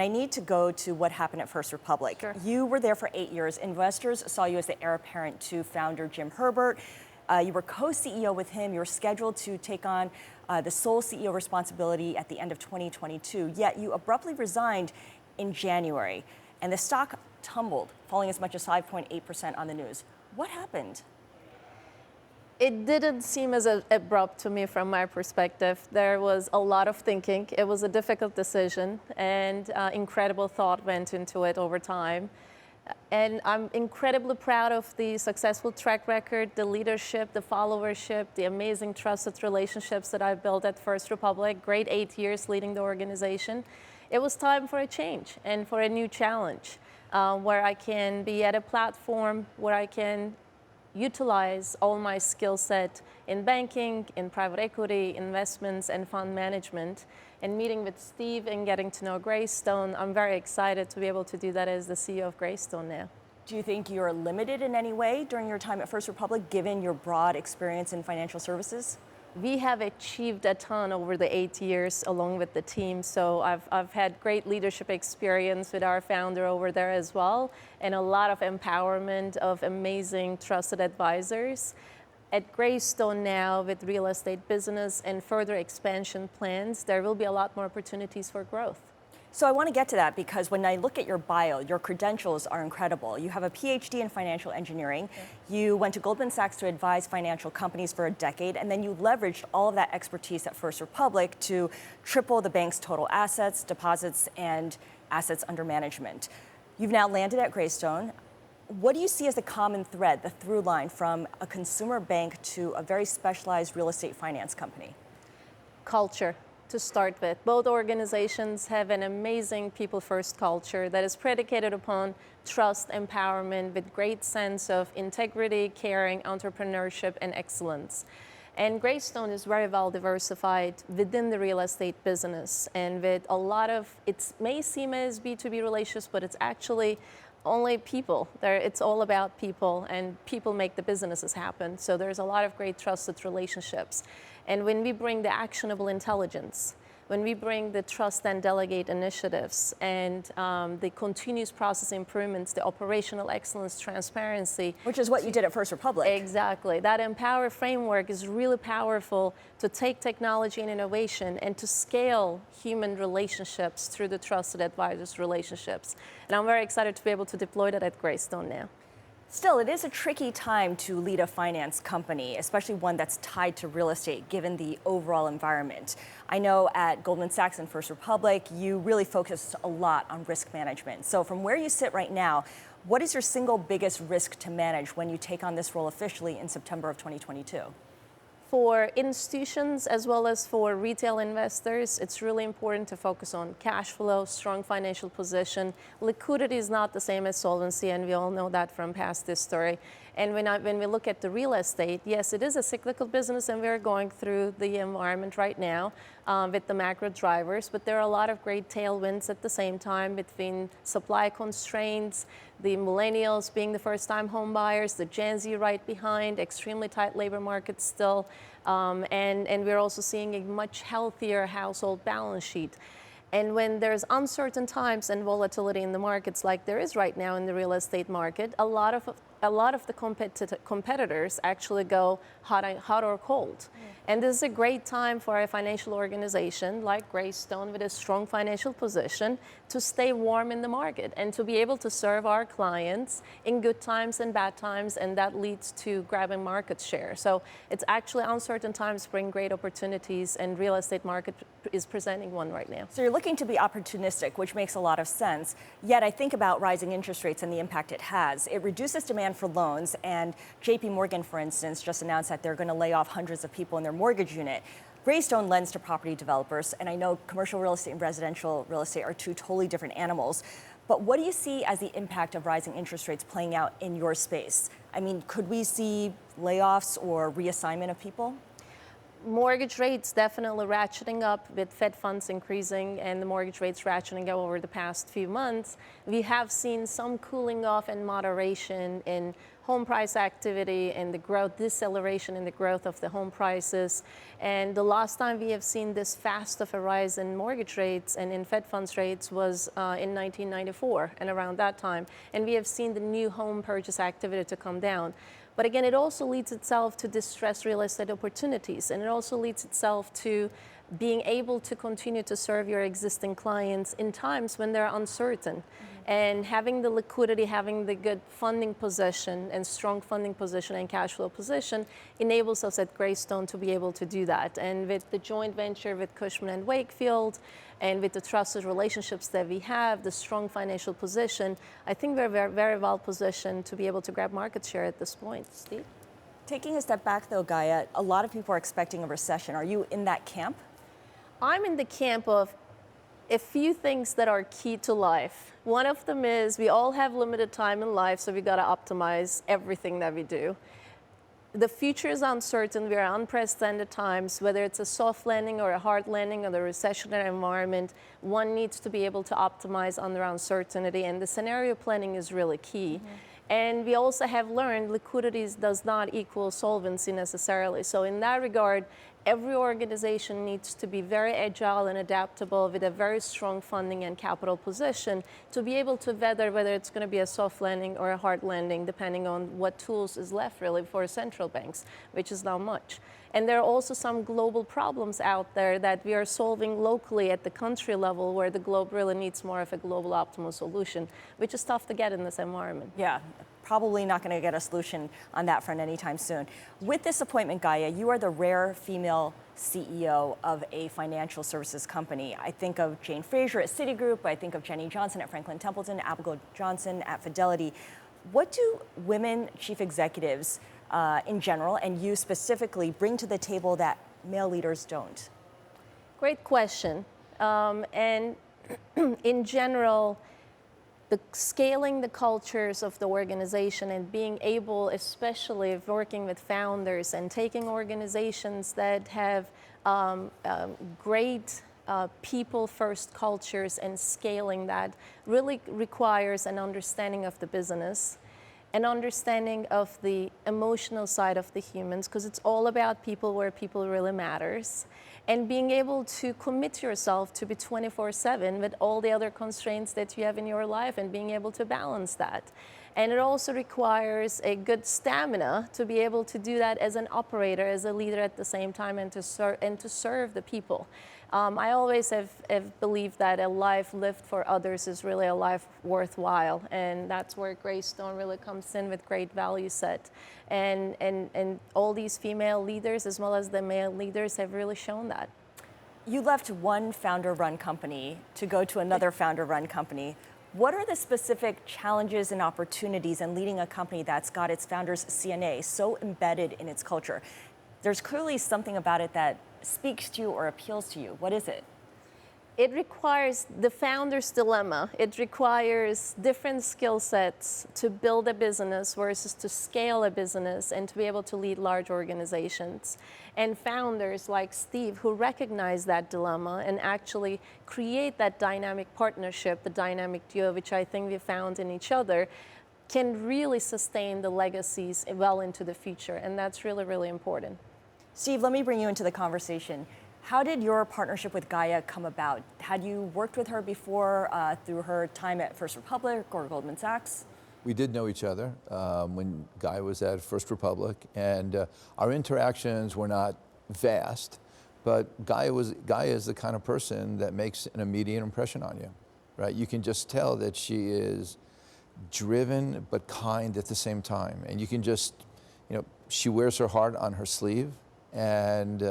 I need to go to what happened at First Republic. Sure. You were there for 8 years. Investors saw you as the heir apparent to founder Jim Herbert. You were co-CEO with him. You were scheduled to take on the sole CEO responsibility at the end of 2022, yet you abruptly resigned in January, and the stock tumbled, falling as much as 5.8% on the news. What happened? It didn't seem as abrupt to me from my perspective. There was a lot of thinking. It was a difficult decision, and incredible thought went into it over time. And I'm incredibly proud of the successful track record, the leadership, the followership, the amazing trusted relationships that I've built at First Republic. Great 8 years leading the organization. It was time for a change and for a new challenge, where I can be at a platform where I can utilize all my skill set in banking, in private equity, investments, and fund management. And meeting with Steve and getting to know Greystone, I'm very excited to be able to do that as the CEO of Greystone now. Do you think you're limited in any way during your time at First Republic, given your broad experience in financial services? We have achieved a ton over the 8 years along with the team. So I've had great leadership experience with our founder over there as well, and a lot of empowerment of amazing trusted advisors. At Greystone now, with real estate business and further expansion plans, there will be a lot more opportunities for growth. So I want to get to that because when I look at your bio, your credentials are incredible. You have a PhD in financial engineering. Okay. You went to Goldman Sachs to advise financial companies for a decade, and then you leveraged all of that expertise at First Republic to triple the bank's total assets, deposits, and assets under management. You've now landed at Greystone. What do you see as the common thread, the through line from a consumer bank to a very specialized real estate finance company? Culture. To start with, both organizations have an amazing people-first culture that is predicated upon trust, empowerment, with great sense of integrity, caring, entrepreneurship, and excellence. And Greystone is very well diversified within the real estate business, and with a lot of, it may seem as B2B relationships, but it's actually only people. It's all about people, and people make the businesses happen. So there's a lot of great trusted relationships. And when we bring the actionable intelligence, when we bring the trust and delegate initiatives and the continuous process improvements, the operational excellence, transparency. Which is what you did at First Republic. Exactly. That Empower framework is really powerful to take technology and innovation and to scale human relationships through the trusted advisors relationships. And I'm very excited to be able to deploy that at Greystone now. Still, it is a tricky time to lead a finance company, especially one that's tied to real estate, given the overall environment. I know at Goldman Sachs and First Republic, you really focused a lot on risk management. So from where you sit right now, what is your single biggest risk to manage when you take on this role officially in September of 2022? For institutions as well as for retail investors, it's really important to focus on cash flow, strong financial position. Liquidity is not the same as solvency, and we all know that from past history. And when we look at the real estate, yes, it is a cyclical business, and we're going through the environment right now with the macro drivers, but there are a lot of great tailwinds at the same time between supply constraints, the millennials being the first-time home buyers, the Gen Z right behind, extremely tight labor market still, and we're also seeing a much healthier household balance sheet. And when there's uncertain times and volatility in the markets like there is right now in the real estate market, a lot of the competitors actually go hot or cold. Mm. And this is a great time for a financial organization like Greystone with a strong financial position to stay warm in the market and to be able to serve our clients in good times and bad times, and that leads to grabbing market share. So it's actually uncertain times bring great opportunities, and real estate market is presenting one right now. So you're looking to be opportunistic, which makes a lot of sense. Yet I think about rising interest rates and the impact it has. It reduces demand for loans, and JP Morgan, for instance, just announced that they're going to lay off hundreds of people in their mortgage unit. Greystone lends to property developers, and I know commercial real estate and residential real estate are two totally different animals. But what do you see as the impact of rising interest rates playing out in your space? I mean, could we see layoffs or reassignment of people? Mortgage rates definitely ratcheting up with Fed funds increasing and the mortgage rates ratcheting up over the past few months. We have seen some cooling off and moderation in home price activity and the growth, deceleration in the growth of the home prices. And the last time we have seen this fast of a rise in mortgage rates and in Fed funds rates was in 1994 and around that time. And we have seen the new home purchase activity to come down. But again, it also leads itself to distressed real estate opportunities, and it also leads itself to being able to continue to serve your existing clients in times when they're uncertain. Mm-hmm. And having the liquidity, having the good funding position and strong funding position and cash flow position enables us at Greystone to be able to do that. And with the joint venture with Cushman and Wakefield, and with the trusted relationships that we have, the strong financial position, I think we're very, very well positioned to be able to grab market share at this point. Steve? Taking a step back though, Gaye, a lot of people are expecting a recession. Are you in that camp? I'm in the camp of a few things that are key to life. One of them is we all have limited time in life, so we got to optimize everything that we do. The future is uncertain. We are in unprecedented times. Whether it's a soft landing or a hard landing or the recessionary environment, one needs to be able to optimize under uncertainty, and the scenario planning is really key. Mm-hmm. And we also have learned liquidity does not equal solvency necessarily. So in that regard, every organization needs to be very agile and adaptable with a very strong funding and capital position to be able to weather whether it's going to be a soft landing or a hard landing, depending on what tools is left really for central banks, which is not much. And there are also some global problems out there that we are solving locally at the country level, where the globe really needs more of a global optimal solution, which is tough to get in this environment. Yeah, probably not going to get a solution on that front anytime soon. With this appointment, Gaye, you are the rare female CEO of a financial services company. I think of Jane Fraser at Citigroup, I think of Jenny Johnson at Franklin Templeton, Abigail Johnson at Fidelity. What do women chief executives in general, and you specifically, bring to the table that male leaders don't? Great question. And in general, scaling the cultures of the organization and being able, especially working with founders and taking organizations that have great people-first cultures and scaling that really requires an understanding of the business, an understanding of the emotional side of the humans, because it's all about people where people really matters, and being able to commit yourself to be 24/7 with all the other constraints that you have in your life and being able to balance that. And it also requires a good stamina to be able to do that as an operator, as a leader at the same time, and to serve the people. I always have believed that a life lived for others is really a life worthwhile, and that's where Greystone really comes in with great value set. And all these female leaders as well as the male leaders have really shown that. You left one founder-run company to go to another founder-run company. What are the specific challenges and opportunities in leading a company that's got its founders' CNA so embedded in its culture? There's clearly something about it that speaks to you or appeals to you. What is it? It requires the founder's dilemma. It requires different skill sets to build a business versus to scale a business and to be able to lead large organizations. And founders like Steve, who recognize that dilemma and actually create that dynamic partnership, the dynamic duo, which I think we found in each other, can really sustain the legacies well into the future. And that's really, really important. Steve, let me bring you into the conversation. How did your partnership with Gaye come about? Had you worked with her before through her time at First Republic or Goldman Sachs? We did know each other when Gaye was at First Republic, and our interactions were not vast, but Gaye is the kind of person that makes an immediate impression on you, right? You can just tell that she is driven but kind at the same time, and you can just, she wears her heart on her sleeve, and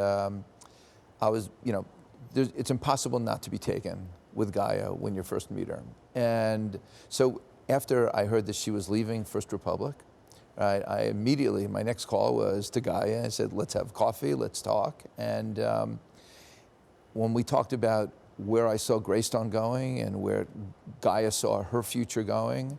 it's impossible not to be taken with Gaye when you first meet her. And so after I heard that she was leaving First Republic, right, I immediately, my next call was to Gaye. I said, let's have coffee, let's talk. And when we talked about where I saw Greystone going and where Gaye saw her future going,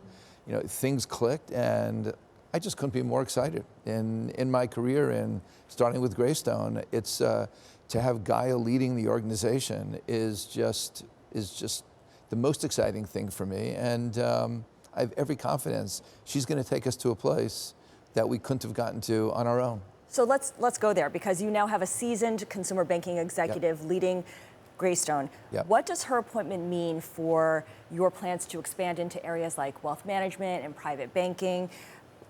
things clicked, and I just couldn't be more excited. In my career, and starting with Greystone, it's to have Gaye leading the organization is just the most exciting thing for me. And I have every confidence she's going to take us to a place that we couldn't have gotten to on our own. So let's go there, because you now have a seasoned consumer banking executive leading Greystone. Yep. What does her appointment mean for your plans to expand into areas like wealth management and private banking,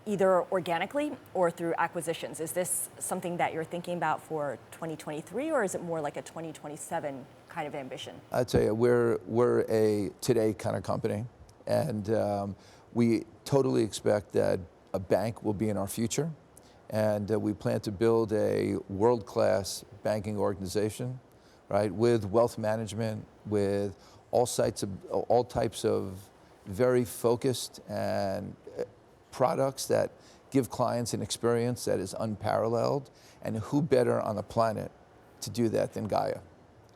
either organically or through acquisitions? Is this something that you're thinking about for 2023, or is it more like a 2027 kind of ambition? I'd say we're a today kind of company, and we totally expect that a bank will be in our future, and we plan to build a world-class banking organization, right, with wealth management, with all types of very focused and products that give clients an experience that is unparalleled, and who better on the planet to do that than Gaye?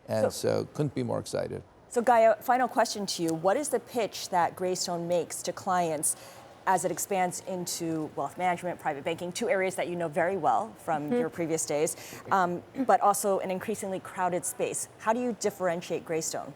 And so couldn't be more excited. So Gaye, final question to you. What is the pitch that Greystone makes to clients as it expands into wealth management, private banking, two areas that you know very well from your previous days, but also an increasingly crowded space? How do you differentiate Greystone?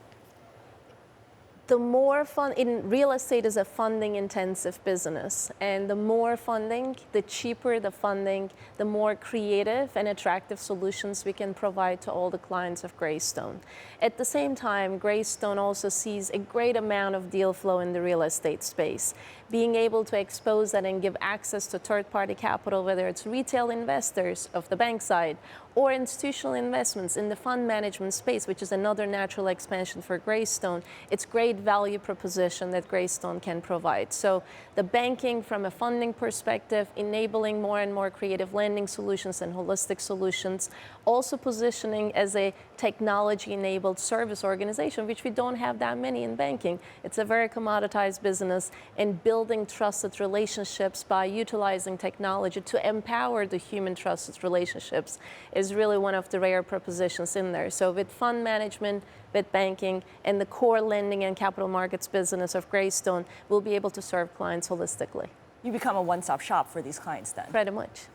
The more in real estate is a funding intensive business, and the more funding, the cheaper the funding, the more creative and attractive solutions we can provide to all the clients of Greystone. At the same time, Greystone also sees a great amount of deal flow in the real estate space. Being able to expose that and give access to third-party capital, whether it's retail investors of the bank side or institutional investments in the fund management space, which is another natural expansion for Greystone, it's great value proposition that Greystone can provide. So the banking from a funding perspective, enabling more and more creative lending solutions and holistic solutions, also positioning as a technology-enabled service organization, which we don't have that many in banking. It's a very commoditized business, and building trusted relationships by utilizing technology to empower the human trusted relationships is really one of the rare propositions in there. So with fund management, with banking, and the core lending and capital markets business of Greystone, we'll be able to serve clients holistically. You become a one-stop shop for these clients then? Pretty much.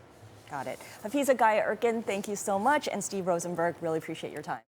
Got it. Hafize Gaye Erkan, thank you so much. And Steve Rosenberg, really appreciate your time.